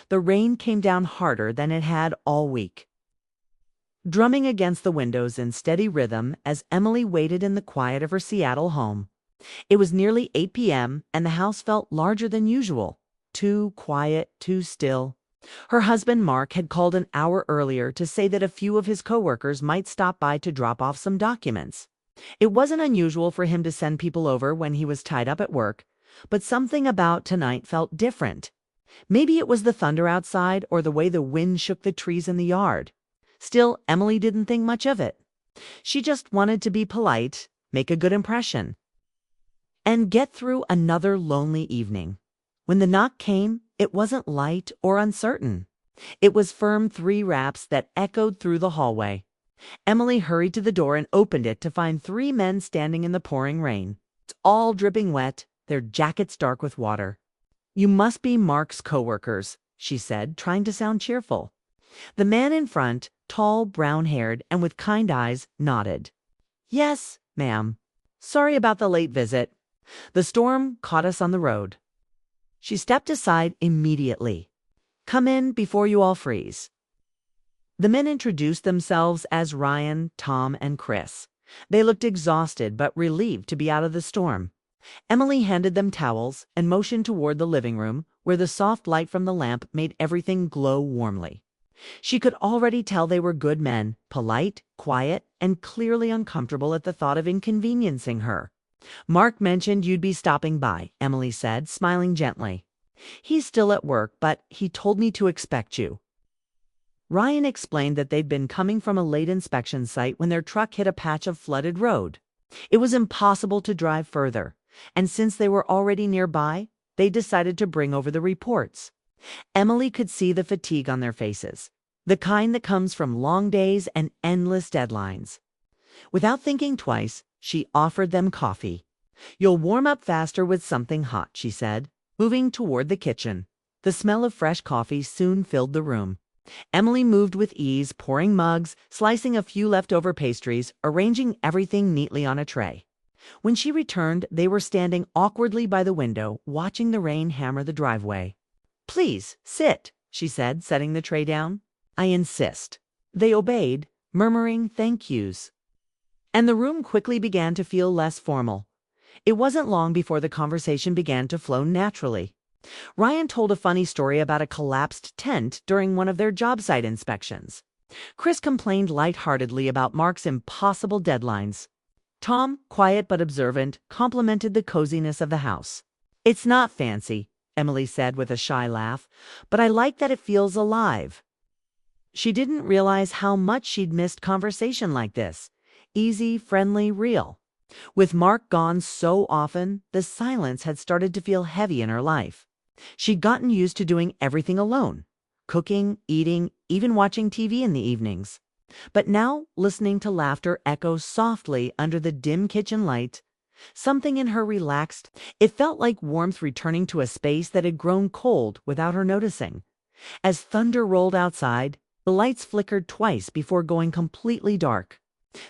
The rain came down harder than it had all week, drumming against the windows in steady rhythm as Emily waited in the quiet of her Seattle home. It was nearly 8 p.m., and the house felt larger than usual. Too quiet, too still. Her husband, Mark, had called an hour earlier to say that a few of his coworkers might stop by to drop off some documents. It wasn't unusual for him to send people over when he was tied up at work, but something about tonight felt different. Maybe it was the thunder outside or the way the wind shook the trees in the yard. Still, Emily didn't think much of it. She just wanted to be polite, make a good impression, and get through another lonely evening. When the knock came, it wasn't light or uncertain. It was firm 3 raps that echoed through the hallway. Emily hurried to the door and opened it to find 3 men standing in the pouring rain, all dripping wet, their jackets dark with water. "You must be Mark's coworkers," she said, trying to sound cheerful. The man in front, tall, brown-haired, and with kind eyes, nodded. "Yes, ma'am. Sorry about the late visit. The storm caught us on the road." She stepped aside immediately. "Come in before you all freeze." The men introduced themselves as Ryan, Tom, and Chris. They looked exhausted but relieved to be out of the storm. Emily handed them towels and motioned toward the living room, where the soft light from the lamp made everything glow warmly. She could already tell they were good men, polite, quiet, and clearly uncomfortable at the thought of inconveniencing her. "Mark mentioned you'd be stopping by," Emily said, smiling gently. "He's still at work, but he told me to expect you." Ryan explained that they'd been coming from a late inspection site when their truck hit a patch of flooded road. It was impossible to drive further, and since they were already nearby, they decided to bring over the reports. Emily could see the fatigue on their faces, the kind that comes from long days and endless deadlines. Without thinking twice, she offered them coffee. "You'll warm up faster with something hot," she said, moving toward the kitchen. The smell of fresh coffee soon filled the room. Emily moved with ease, pouring mugs, slicing a few leftover pastries, arranging everything neatly on a tray. When she returned, they were standing awkwardly by the window, watching the rain hammer the driveway. "Please, sit," she said, setting the tray down. "I insist." They obeyed, murmuring thank yous, and the room quickly began to feel less formal. It wasn't long before the conversation began to flow naturally. Ryan told a funny story about a collapsed tent during one of their job site inspections. Chris complained lightheartedly about Mark's impossible deadlines. Tom, quiet but observant, complimented the coziness of the house. "It's not fancy," Emily said with a shy laugh, "but I like that it feels alive." She didn't realize how much she'd missed conversation like this. Easy, friendly, real. With Mark gone so often, the silence had started to feel heavy in her life. She'd gotten used to doing everything alone, cooking, eating, even watching TV in the evenings. But now, listening to laughter echo softly under the dim kitchen light, something in her relaxed. It felt like warmth returning to a space that had grown cold without her noticing. As thunder rolled outside, the lights flickered twice before going completely dark.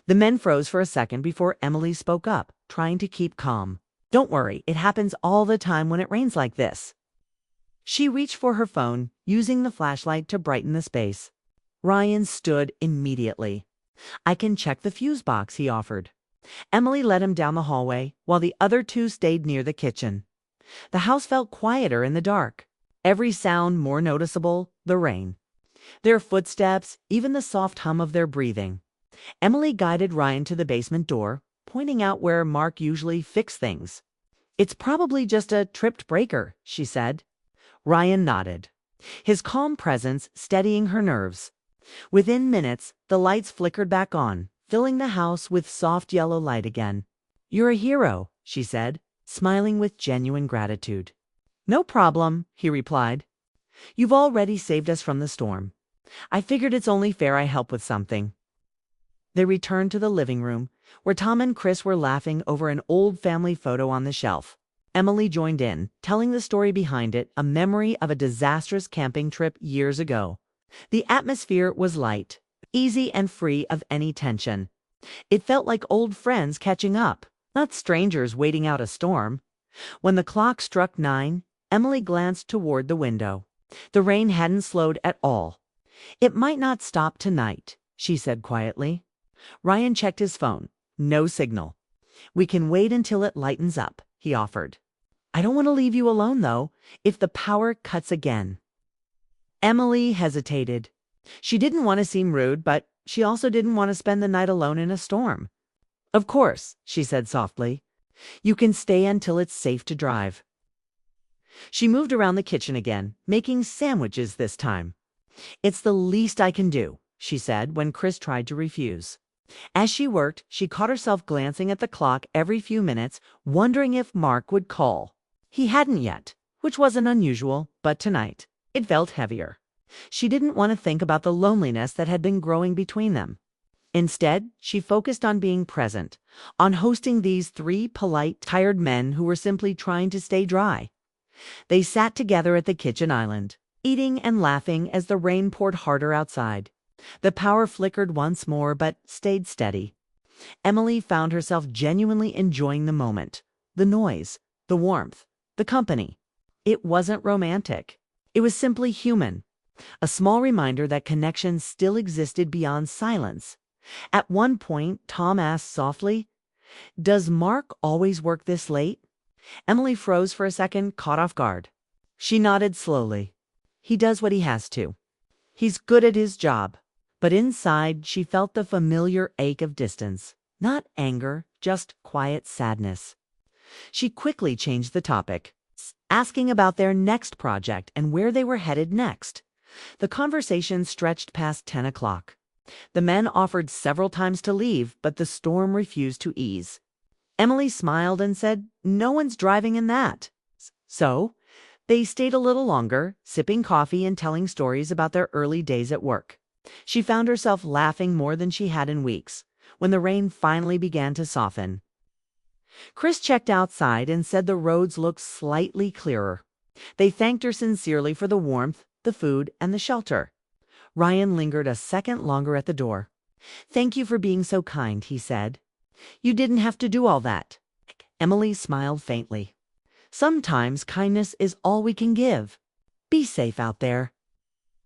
The men froze for a second before Emily spoke up, trying to keep calm. "Don't worry, it happens all the time when it rains like this." She reached for her phone, using the flashlight to brighten the space. Ryan stood immediately. "I can check the fuse box," he offered. Emily led him down the hallway, while the other 2 stayed near the kitchen. The house felt quieter in the dark. Every sound more noticeable, the rain. Their footsteps, even the soft hum of their breathing. Emily guided Ryan to the basement door, pointing out where Mark usually fixed things. "It's probably just a tripped breaker," she said. Ryan nodded, his calm presence steadying her nerves. Within minutes, the lights flickered back on, filling the house with soft yellow light again. "You're a hero," she said, smiling with genuine gratitude. "No problem," he replied. "You've already saved us from the storm. I figured it's only fair I help with something." They returned to the living room, where Tom and Chris were laughing over an old family photo on the shelf. Emily joined in, telling the story behind it, a memory of a disastrous camping trip years ago. The atmosphere was light, easy and free of any tension. It felt like old friends catching up, not strangers waiting out a storm. When the clock struck 9, Emily glanced toward the window. The rain hadn't slowed at all. "It might not stop tonight," she said quietly. Ryan checked his phone. No signal. "We can wait until it lightens up," he offered. "I don't want to leave you alone, though, if the power cuts again." Emily hesitated. She didn't want to seem rude, but she also didn't want to spend the night alone in a storm. "Of course," she said softly. "You can stay until it's safe to drive." She moved around the kitchen again, making sandwiches this time. "It's the least I can do," she said when Chris tried to refuse. As she worked, she caught herself glancing at the clock every few minutes, wondering if Mark would call. He hadn't yet, which wasn't unusual, but tonight it felt heavier. She didn't want to think about the loneliness that had been growing between them. Instead, she focused on being present, on hosting these three polite, tired men who were simply trying to stay dry. They sat together at the kitchen island, eating and laughing as the rain poured harder outside. The power flickered once more, but stayed steady. Emily found herself genuinely enjoying the moment, the noise, the warmth, the company. It wasn't romantic. It was simply human. A small reminder that connection still existed beyond silence. At one point, Tom asked softly, "Does Mark always work this late?" Emily froze for a second, caught off guard. She nodded slowly. "He does what he has to. He's good at his job." But inside, she felt the familiar ache of distance. Not anger, just quiet sadness. She quickly changed the topic, asking about their next project and where they were headed next. The conversation stretched past 10 o'clock. The men offered several times to leave, but the storm refused to ease. Emily smiled and said, "No one's driving in that." So they stayed a little longer, sipping coffee and telling stories about their early days at work. She found herself laughing more than she had in weeks, when the rain finally began to soften. Chris checked outside and said the roads looked slightly clearer. They thanked her sincerely for the warmth, the food, and the shelter. Ryan lingered a second longer at the door. "Thank you for being so kind," he said. "You didn't have to do all that." Emily smiled faintly. "Sometimes kindness is all we can give. Be safe out there."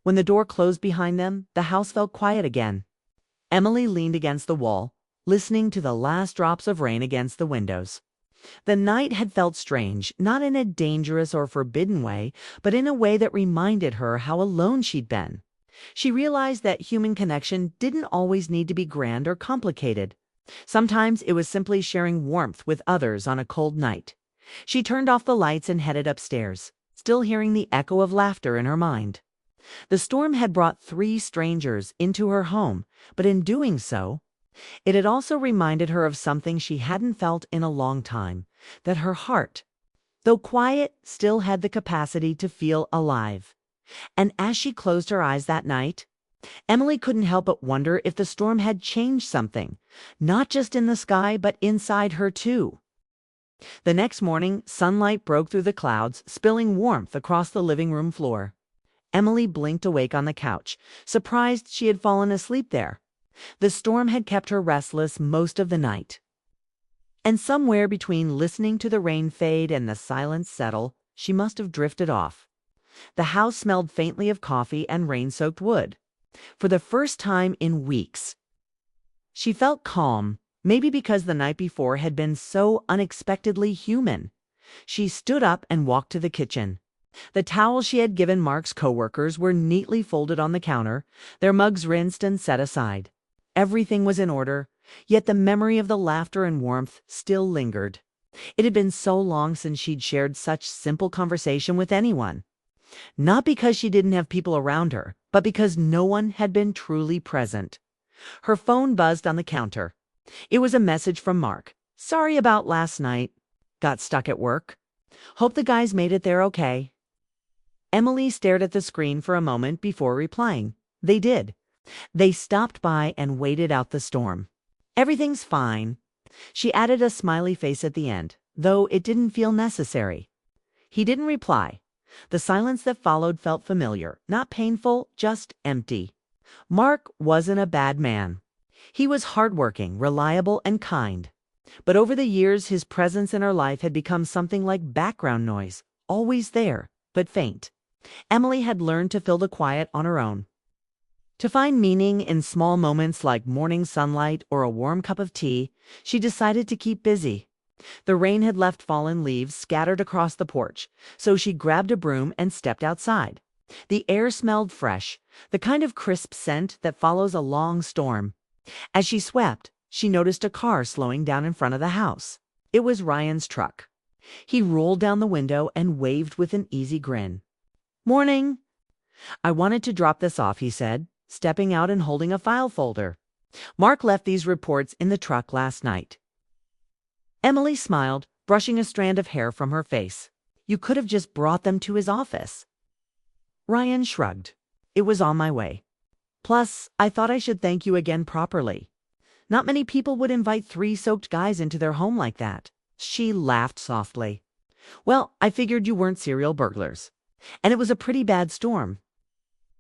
When the door closed behind them, the house felt quiet again. Emily leaned against the wall, listening to the last drops of rain against the windows. The night had felt strange, not in a dangerous or forbidden way, but in a way that reminded her how alone she'd been. She realized that human connection didn't always need to be grand or complicated. Sometimes it was simply sharing warmth with others on a cold night. She turned off the lights and headed upstairs, still hearing the echo of laughter in her mind. The storm had brought three strangers into her home, but in doing so, it had also reminded her of something she hadn't felt in a long time, that her heart, though quiet, still had the capacity to feel alive. And as she closed her eyes that night, Emily couldn't help but wonder if the storm had changed something, not just in the sky, but inside her too. The next morning, sunlight broke through the clouds, spilling warmth across the living room floor. Emily blinked awake on the couch, surprised she had fallen asleep there. The storm had kept her restless most of the night. And somewhere between listening to the rain fade and the silence settle, she must have drifted off. The house smelled faintly of coffee and rain-soaked wood. For the first time in weeks, she felt calm, maybe because the night before had been so unexpectedly human. She stood up and walked to the kitchen. The towels she had given Mark's coworkers were neatly folded on the counter, their mugs rinsed and set aside. Everything was in order, yet the memory of the laughter and warmth still lingered. It had been so long since she'd shared such simple conversation with anyone. Not because she didn't have people around her, but because no one had been truly present. Her phone buzzed on the counter. It was a message from Mark. "Sorry about last night. Got stuck at work. Hope the guys made it there okay." Emily stared at the screen for a moment before replying. They did. They stopped by and waited out the storm. "Everything's fine." She added a smiley face at the end, though it didn't feel necessary. He didn't reply. The silence that followed felt familiar, not painful, just empty. Mark wasn't a bad man. He was hardworking, reliable, and kind. But over the years, his presence in her life had become something like background noise, always there, but faint. Emily had learned to fill the quiet on her own. To find meaning in small moments like morning sunlight or a warm cup of tea, she decided to keep busy. The rain had left fallen leaves scattered across the porch, so she grabbed a broom and stepped outside. The air smelled fresh, the kind of crisp scent that follows a long storm. As she swept, she noticed a car slowing down in front of the house. It was Ryan's truck. He rolled down the window and waved with an easy grin. "Morning." "I wanted to drop this off," he said, stepping out and holding a file folder. "Mark left these reports in the truck last night." Emily smiled, brushing a strand of hair from her face. "You could have just brought them to his office." Ryan shrugged. "It was on my way. Plus, I thought I should thank you again properly. Not many people would invite 3 soaked guys into their home like that." She laughed softly. "Well, I figured you weren't serial burglars. And it was a pretty bad storm."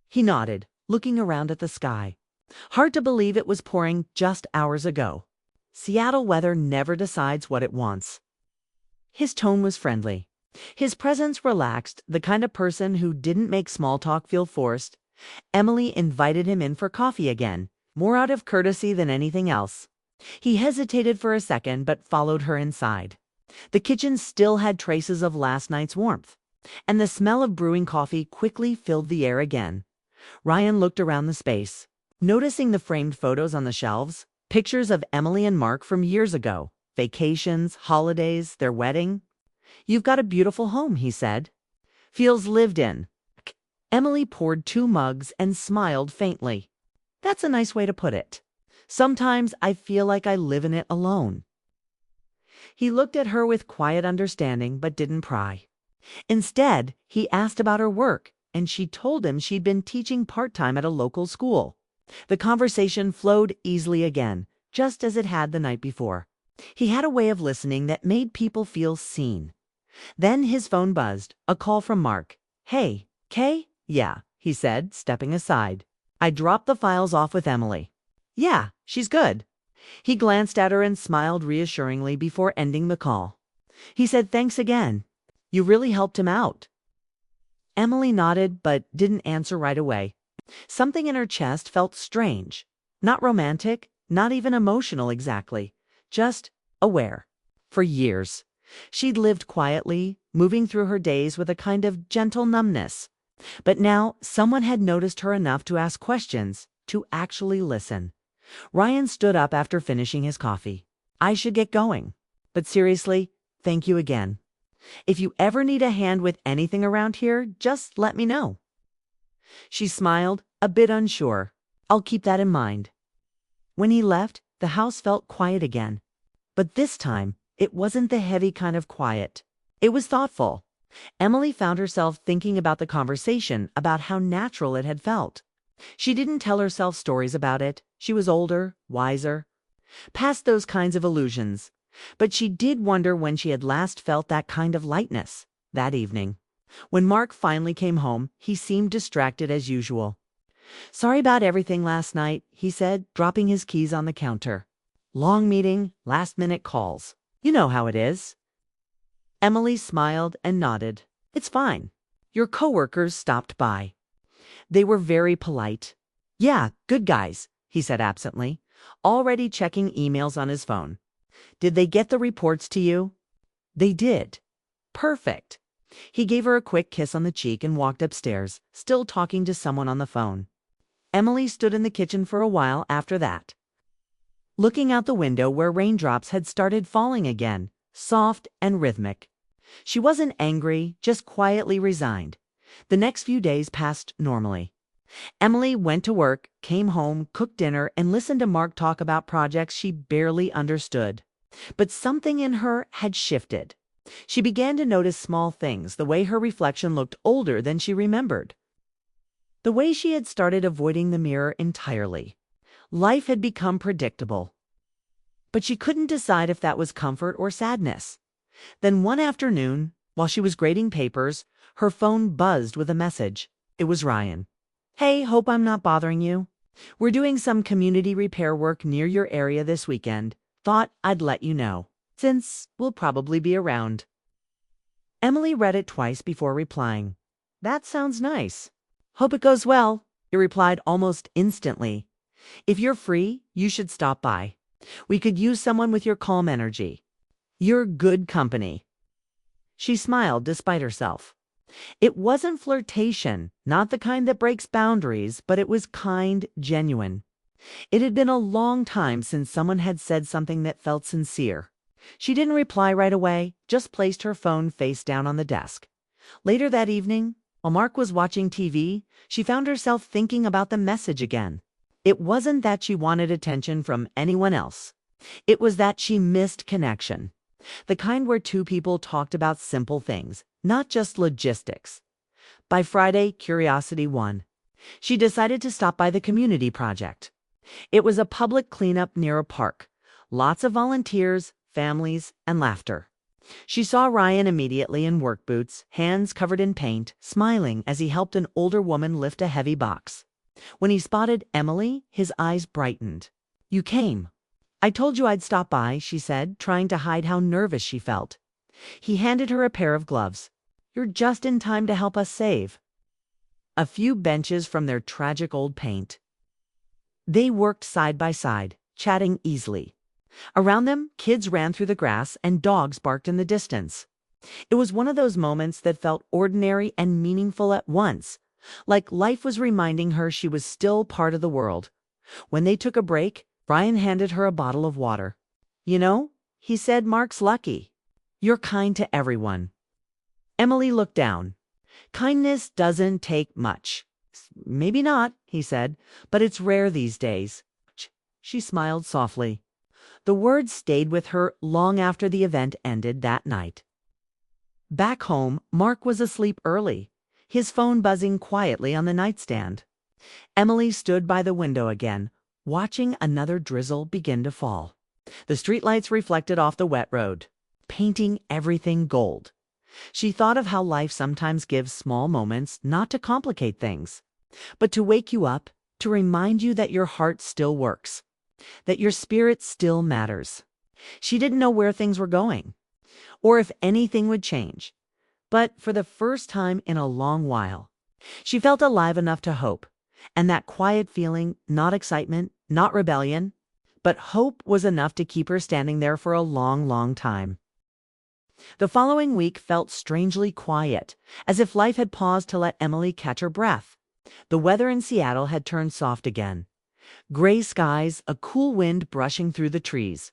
He nodded, looking around at the sky. Hard to believe it was pouring just hours ago. Seattle weather never decides what it wants. His tone was friendly. His presence relaxed, the kind of person who didn't make small talk feel forced. Emily invited him in for coffee again, more out of courtesy than anything else. He hesitated for a second but followed her inside. The kitchen still had traces of last night's warmth, and the smell of brewing coffee quickly filled the air again. Ryan looked around the space, noticing the framed photos on the shelves, pictures of Emily and Mark from years ago, vacations, holidays, their wedding. "You've got a beautiful home," he said. "Feels lived in." Emily poured 2 mugs and smiled faintly. "That's a nice way to put it. Sometimes I feel like I live in it alone." He looked at her with quiet understanding but didn't pry. Instead, he asked about her work, and she told him she'd been teaching part-time at a local school. The conversation flowed easily again, just as it had the night before. He had a way of listening that made people feel seen. Then his phone buzzed, a call from Mark. "Hey, Kay?" "Yeah," he said, stepping aside. "I dropped the files off with Emily." "Yeah, she's good." He glanced at her and smiled reassuringly before ending the call. He said thanks again. "You really helped him out." Emily nodded but didn't answer right away. Something in her chest felt strange. Not romantic, not even emotional exactly. Just aware. For years, she'd lived quietly, moving through her days with a kind of gentle numbness. But now someone had noticed her enough to ask questions, to actually listen. Ryan stood up after finishing his coffee. "I should get going. But seriously, thank you again. If you ever need a hand with anything around here, just let me know." She smiled, a bit unsure. "I'll keep that in mind." When he left, the house felt quiet again. But this time, it wasn't the heavy kind of quiet. It was thoughtful. Emily found herself thinking about the conversation, about how natural it had felt. She didn't tell herself stories about it. She was older, wiser, past those kinds of illusions. But she did wonder when she had last felt that kind of lightness. That evening, when Mark finally came home, he seemed distracted as usual. "Sorry about everything last night," he said, dropping his keys on the counter. "Long meeting, last-minute calls. You know how it is." Emily smiled and nodded. "It's fine. Your coworkers stopped by." They were very polite. "Yeah, good guys," he said absently, already checking emails on his phone. "Did they get the reports to you?" "They did." "Perfect." He gave her a quick kiss on the cheek and walked upstairs, still talking to someone on the phone. Emily stood in the kitchen for a while after that, looking out the window where raindrops had started falling again, soft and rhythmic. She wasn't angry, just quietly resigned. The next few days passed normally. Emily went to work, came home, cooked dinner, and listened to Mark talk about projects she barely understood. But something in her had shifted. She began to notice small things, the way her reflection looked older than she remembered. The way she had started avoiding the mirror entirely. Life had become predictable. But she couldn't decide if that was comfort or sadness. Then one afternoon, while she was grading papers, her phone buzzed with a message. It was Ryan. "Hey, hope I'm not bothering you. We're doing some community repair work near your area this weekend. Thought I'd let you know, since we'll probably be around." Emily read it twice before replying. That sounds nice. Hope it goes well, he replied almost instantly. If you're free, you should stop by. We could use someone with your calm energy. You're good company. She smiled despite herself. It wasn't flirtation, not the kind that breaks boundaries, but it was kind, genuine. It had been a long time since someone had said something that felt sincere. She didn't reply right away, just placed her phone face down on the desk. Later that evening, while Mark was watching TV, she found herself thinking about the message again. It wasn't that she wanted attention from anyone else. It was that she missed connection. The kind where two people talked about simple things, not just logistics. By Friday, curiosity won. She decided to stop by the community project. It was a public cleanup near a park. Lots of volunteers, families, and laughter. She saw Ryan immediately in work boots, hands covered in paint, smiling as he helped an older woman lift a heavy box. When he spotted Emily, his eyes brightened. "You came." "I told you I'd stop by," she said, trying to hide how nervous she felt. He handed her a pair of gloves. "You're just in time to help us save a few benches from their tragic old paint." They worked side by side, chatting easily. Around them, kids ran through the grass and dogs barked in the distance. It was one of those moments that felt ordinary and meaningful at once, like life was reminding her she was still part of the world. When they took a break, Ryan handed her a bottle of water. "You know," he said, "Mark's lucky. You're kind to everyone." Emily looked down. "Kindness doesn't take much." "Maybe not," he said, "but it's rare these days." She smiled softly. The words stayed with her long after the event ended that night. Back home, Mark was asleep early, his phone buzzing quietly on the nightstand. Emily stood by the window again, watching another drizzle begin to fall. The streetlights reflected off the wet road, painting everything gold. She thought of how life sometimes gives small moments not to complicate things, but to wake you up, to remind you that your heart still works, that your spirit still matters. She didn't know where things were going, or if anything would change, but for the first time in a long while, she felt alive enough to hope, and that quiet feeling, not excitement, not rebellion, but hope was enough to keep her standing there for a long, long time. The following week felt strangely quiet, as if life had paused to let Emily catch her breath. The weather in Seattle had turned soft again. Gray skies, a cool wind brushing through the trees.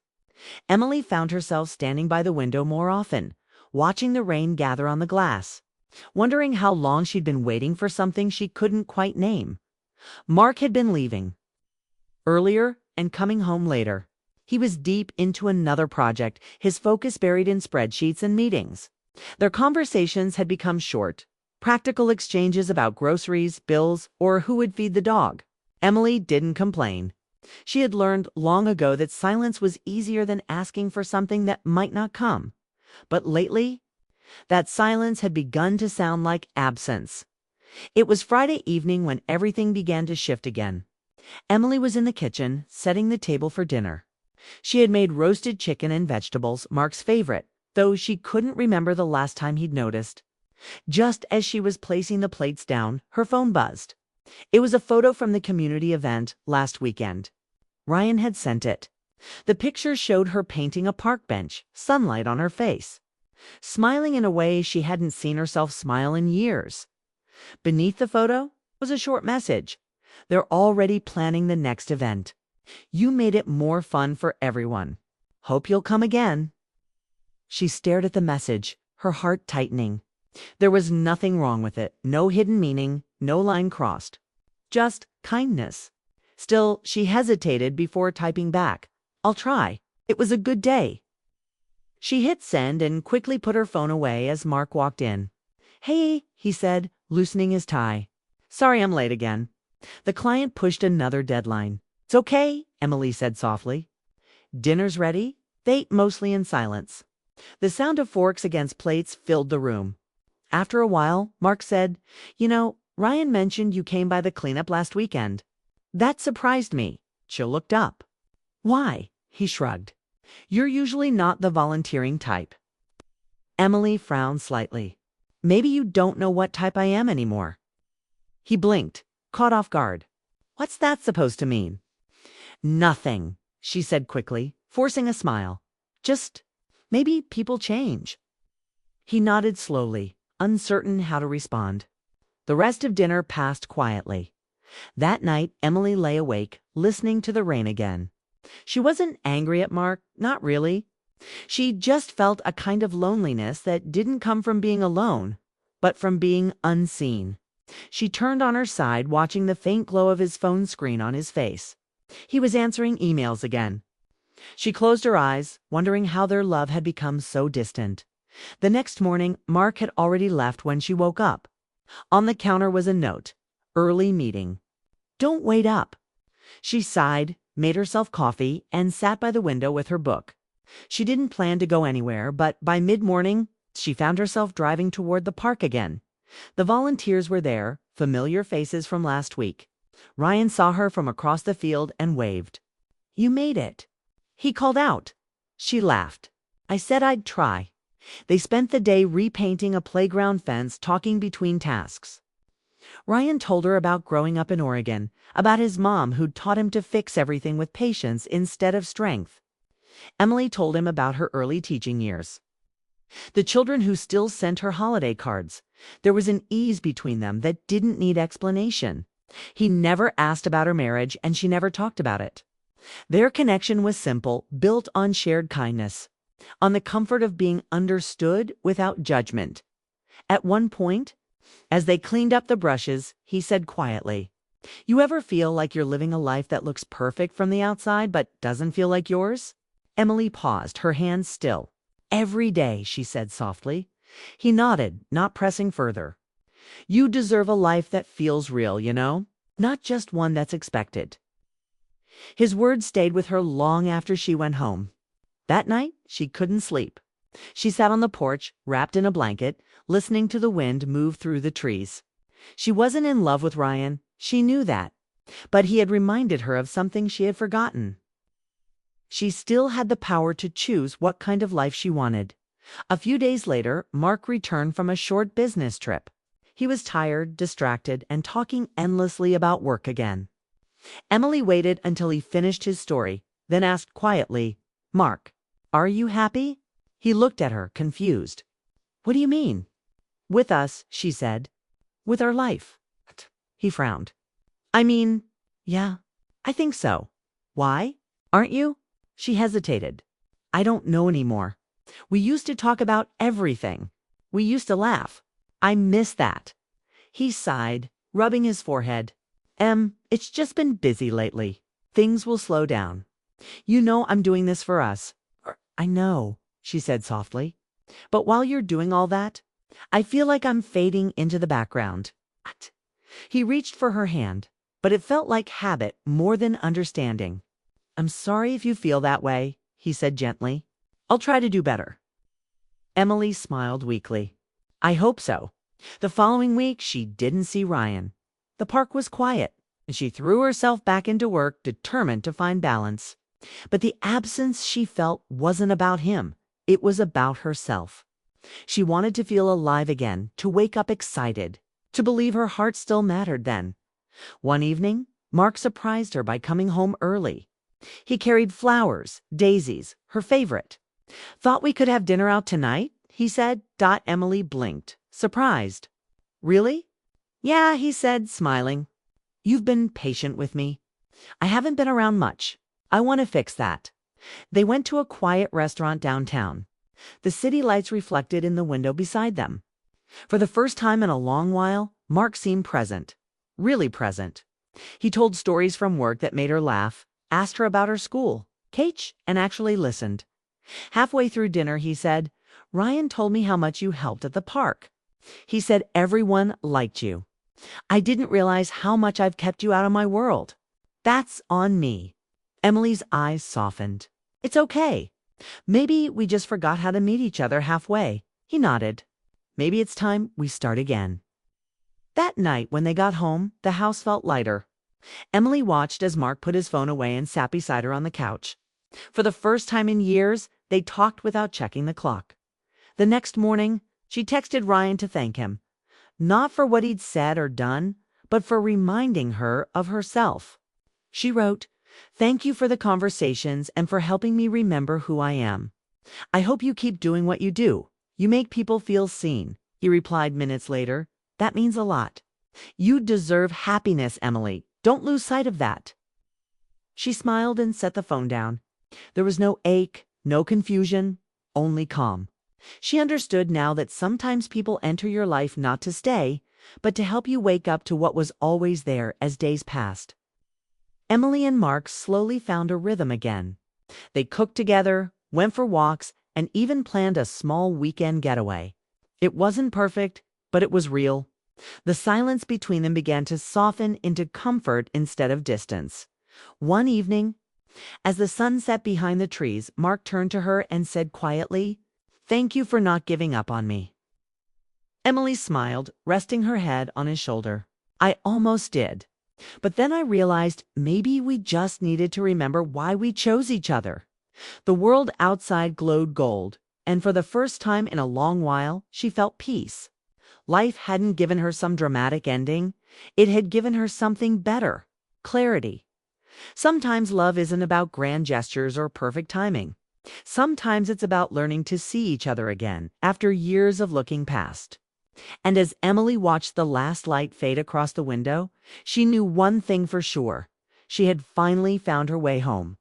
Emily found herself standing by the window more often, watching the rain gather on the glass, wondering how long she'd been waiting for something she couldn't quite name. Mark had been leaving earlier and coming home later. He was deep into another project, his focus buried in spreadsheets and meetings. Their conversations had become short, practical exchanges about groceries, bills, or who would feed the dog. Emily didn't complain. She had learned long ago that silence was easier than asking for something that might not come. But lately, that silence had begun to sound like absence. It was Friday evening when everything began to shift again. Emily was in the kitchen, setting the table for dinner. She had made roasted chicken and vegetables, Mark's favorite, though she couldn't remember the last time he'd noticed. Just as she was placing the plates down, her phone buzzed. It was a photo from the community event last weekend. Ryan had sent it. The picture showed her painting a park bench, sunlight on her face, smiling in a way she hadn't seen herself smile in years. Beneath the photo was a short message. "They're already planning the next event. You made it more fun for everyone. Hope you'll come again." She stared at the message, her heart tightening. There was nothing wrong with it, no hidden meaning, no line crossed. Just kindness. Still, she hesitated before typing back. "I'll try. It was a good day." She hit send and quickly put her phone away as Mark walked in. "Hey," he said, loosening his tie. "Sorry I'm late again. The client pushed another deadline." "It's okay," Emily said softly. "Dinner's ready." They ate mostly in silence. The sound of forks against plates filled the room. After a while, Mark said, "You know, Ryan mentioned you came by the cleanup last weekend. That surprised me." She looked up. "Why?" He shrugged. "You're usually not the volunteering type." Emily frowned slightly. Maybe you don't know what type I am anymore." He blinked, caught off guard. "What's that supposed to mean?" "Nothing," she said quickly, forcing a smile. "Just maybe people change." He nodded slowly, uncertain how to respond. The rest of dinner passed quietly. That night, Emily lay awake, listening to the rain again. She wasn't angry at Mark, not really. She just felt a kind of loneliness that didn't come from being alone, but from being unseen. She turned on her side, watching the faint glow of his phone screen on his face. He was answering emails again. She closed her eyes, wondering how their love had become so distant. The next morning, Mark had already left when she woke up. On the counter was a note. "Early meeting. Don't wait up." She sighed, made herself coffee, and sat by the window with her book. She didn't plan to go anywhere, but by mid-morning, she found herself driving toward the park again. The volunteers were there, familiar faces from last week. Ryan saw her from across the field and waved. "You made it," he called out. She laughed. "I said I'd try." They spent the day repainting a playground fence, talking between tasks. Ryan told her about growing up in Oregon, about his mom who'd taught him to fix everything with patience instead of strength. Emily told him about her early teaching years. The children who still sent her holiday cards. There was an ease between them that didn't need explanation. He never asked about her marriage, and she never talked about it. Their connection was simple, built on shared kindness, on the comfort of being understood without judgment. At one point, as they cleaned up the brushes, he said quietly, "You ever feel like you're living a life that looks perfect from the outside but doesn't feel like yours?" Emily paused, her hands still. "Every day," she said softly. He nodded, not pressing further. "You deserve a life that feels real, you know? Not just one that's expected." His words stayed with her long after she went home. That night, she couldn't sleep. She sat on the porch, wrapped in a blanket, listening to the wind move through the trees. She wasn't in love with Ryan, she knew that, but he had reminded her of something she had forgotten. She still had the power to choose what kind of life she wanted. A few days later, Mark returned from a short business trip. He was tired, distracted, and talking endlessly about work again. Emily waited until he finished his story, then asked quietly, "Mark, are you happy?" He looked at her, confused. "What do you mean?" "With us," she said. "With our life." He frowned. "I mean, yeah, I think so." "Why? Aren't you?" She hesitated. "I don't know anymore. We used to talk about everything. We used to laugh. I miss that." He sighed, rubbing his forehead. It's just been busy lately. Things will slow down. You know I'm doing this for us." "I know," she said softly. "But while you're doing all that, I feel like I'm fading into the background." What? He reached for her hand, but it felt like habit more than understanding. "I'm sorry if you feel that way," he said gently. "I'll try to do better." Emily smiled weakly. "I hope so." The following week, she didn't see Ryan. The park was quiet, and she threw herself back into work, determined to find balance. But the absence she felt wasn't about him. It was about herself. She wanted to feel alive again, to wake up excited, to believe her heart still mattered then. One evening, Mark surprised her by coming home early. He carried flowers, daisies, her favorite. "Thought we could have dinner out tonight?" he said. Emily blinked, surprised. "Really?" "Yeah," he said, smiling. "You've been patient with me. I haven't been around much. I want to fix that." They went to a quiet restaurant downtown. The city lights reflected in the window beside them. For the first time in a long while, Mark seemed present. Really present. He told stories from work that made her laugh, asked her about her school, Kate, and actually listened. Halfway through dinner, he said, "Ryan told me how much you helped at the park. He said everyone liked you. I didn't realize how much I've kept you out of my world. That's on me." Emily's eyes softened. "It's okay. Maybe we just forgot how to meet each other halfway." He nodded. "Maybe it's time we start again." That night, when they got home, the house felt lighter. Emily watched as Mark put his phone away and sat beside her on the couch. For the first time in years, they talked without checking the clock. The next morning, She texted Ryan to thank him, not for what he'd said or done, but for reminding her of herself. She wrote, "Thank you for the conversations and for helping me remember who I am. I hope you keep doing what you do. You make people feel seen." He replied minutes later, "That means a lot. You deserve happiness, Emily. Don't lose sight of that." She smiled and set the phone down. There was no ache, no confusion, only calm. She understood now that sometimes people enter your life not to stay, but to help you wake up to what was always there as days passed. Emily and Mark slowly found a rhythm again. They cooked together, went for walks, and even planned a small weekend getaway. It wasn't perfect, but it was real. The silence between them began to soften into comfort instead of distance. One evening, as the sun set behind the trees, Mark turned to her and said quietly, "Thank you for not giving up on me." Emily smiled, resting her head on his shoulder. "I almost did. But then I realized maybe we just needed to remember why we chose each other." The world outside glowed gold, and for the first time in a long while, she felt peace. Life hadn't given her some dramatic ending. It had given her something better: clarity. Sometimes love isn't about grand gestures or perfect timing. Sometimes it's about learning to see each other again after years of looking past. And as Emily watched the last light fade across the window, she knew one thing for sure. She had finally found her way home.